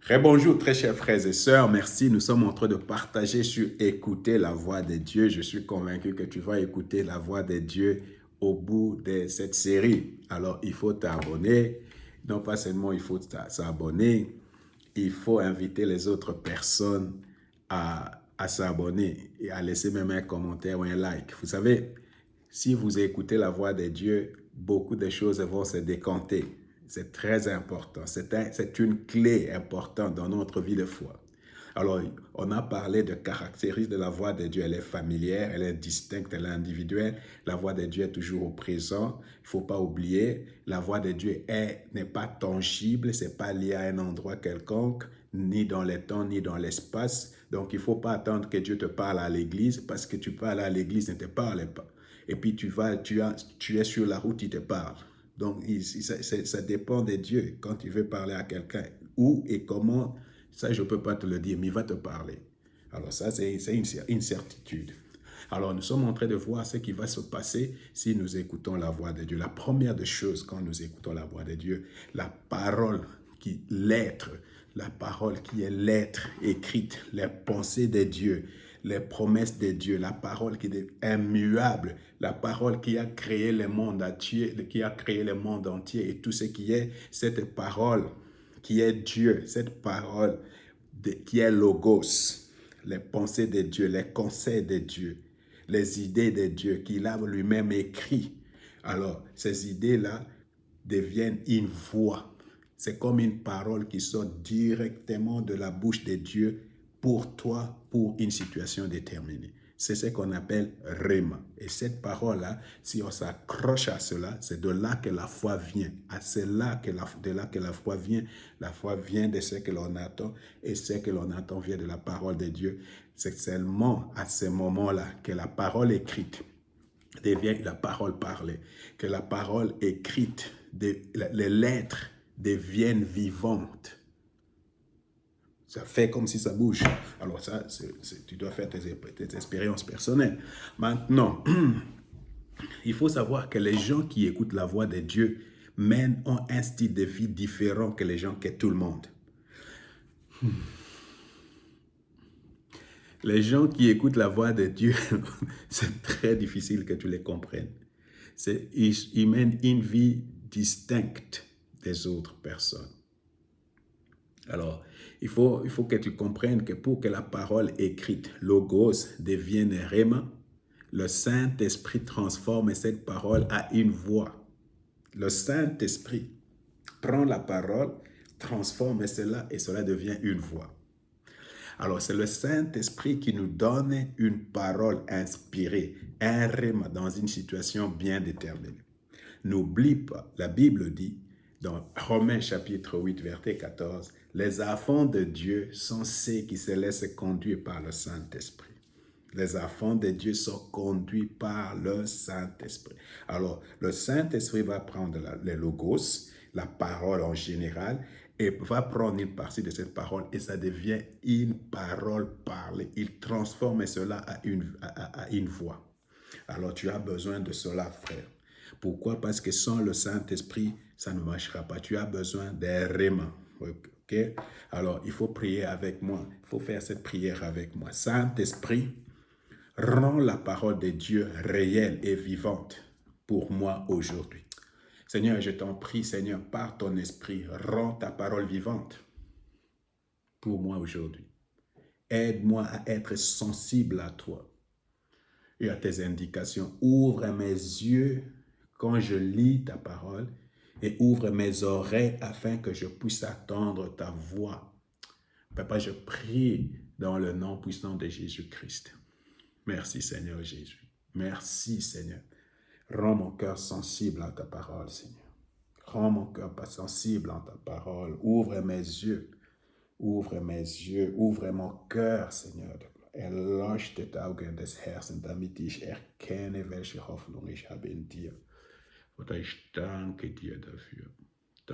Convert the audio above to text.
Très bonjour, très chers frères et sœurs. Merci. Nous sommes en train de partager sur écouter la voix de Dieu. Je suis convaincu que tu vas écouter la voix de Dieu au bout de cette série. Alors, il faut t'abonner. Non pas seulement il faut s'abonner, il faut inviter les autres personnes à s'abonner et à laisser même un commentaire ou un like. Vous savez, si vous écoutez la voix de Dieu, beaucoup de choses vont se décanter. C'est très important. C'est une clé importante dans notre vie de foi. Alors, on a parlé de caractéristiques de la voix de Dieu. Elle est familière, elle est distincte, elle est individuelle. La voix de Dieu est toujours au présent. Il ne faut pas oublier, la voix de Dieu n'est pas tangible, ce n'est pas lié à un endroit quelconque, ni dans le temps, ni dans l'espace. Donc, il ne faut pas attendre que Dieu te parle à l'église, parce que tu parles à l'église, il ne te parle pas. Et puis tu es sur la route, il te parle. Donc, ça dépend de Dieu quand il veut parler à quelqu'un. Où et comment, ça, je ne peux pas te le dire, mais il va te parler. Alors ça, c'est une certitude. Alors, nous sommes en train de voir ce qui va se passer si nous écoutons la voix de Dieu. La première des choses, quand nous écoutons la voix de Dieu, la parole l'être, la parole qui est l'être écrite, les pensées de Dieu, les promesses de Dieu, la parole qui est immuable, la parole qui a créé le monde entier, et tout ce qui est cette parole qui est Dieu, cette parole qui est Logos, les pensées de Dieu, les conseils de Dieu, les idées de Dieu qu'il a lui-même écrit. Alors, ces idées-là deviennent une voix. C'est comme une parole qui sort directement de la bouche de Dieu pour toi, pour une situation déterminée. C'est ce qu'on appelle Rhéma. Et cette parole-là, si on s'accroche à cela, c'est de là que la foi vient. C'est de là que la foi vient. La foi vient de ce que l'on attend, et ce que l'on attend vient de la parole de Dieu. C'est seulement à ce moment-là que la parole écrite devient la parole parlée, que la parole écrite, les lettres deviennent vivantes. Ça fait comme si ça bouge. Alors ça, tu dois faire tes expériences personnelles. Maintenant, il faut savoir que les gens qui écoutent la voix de Dieu ont un style de vie différent que les gens, que tout le monde. Les gens qui écoutent la voix de Dieu, c'est très difficile que tu les comprennes. Ils mènent une vie distincte des autres personnes. Alors, il faut que tu comprennes que pour que la parole écrite, Logos, devienne Rhéma, le Saint-Esprit transforme cette parole à une voix. Le Saint-Esprit prend la parole, transforme cela et cela devient une voix. Alors, c'est le Saint-Esprit qui nous donne une parole inspirée, un rhéma dans une situation bien déterminée. N'oublie pas, la Bible dit, dans Romains chapitre 8, verset 14, « Les enfants de Dieu sont ceux qui se laissent conduire par le Saint-Esprit. » Les enfants de Dieu sont conduits par le Saint-Esprit. Alors, le Saint-Esprit va prendre les logos, la parole en général, et va prendre une partie de cette parole et ça devient une parole parlée. Il transforme cela à une voix. Alors, tu as besoin de cela, frère. Pourquoi? Parce que sans le Saint-Esprit, ça ne marchera pas. Tu as besoin d'un rhéma. Ok? Alors, il faut prier avec moi. Il faut faire cette prière avec moi. Saint-Esprit, rends la parole de Dieu réelle et vivante pour moi aujourd'hui. Seigneur, je t'en prie, Seigneur, par ton esprit, rends ta parole vivante pour moi aujourd'hui. Aide-moi à être sensible à toi et à tes indications. Ouvre mes yeux quand je lis ta parole et ouvre mes oreilles afin que je puisse attendre ta voix. Papa, je prie dans le nom puissant de Jésus-Christ. Merci Seigneur Jésus. Merci Seigneur. Rends mon cœur sensible à ta parole, Seigneur. Rends mon cœur pas sensible à ta parole. Ouvre mes yeux. Ouvre mes yeux. Ouvre mon cœur, Seigneur. Erleuchtet Augen des Herzens, damit ich erkenne, welche Hoffnung ich habe in dir. Vater, ich danke dir dafür.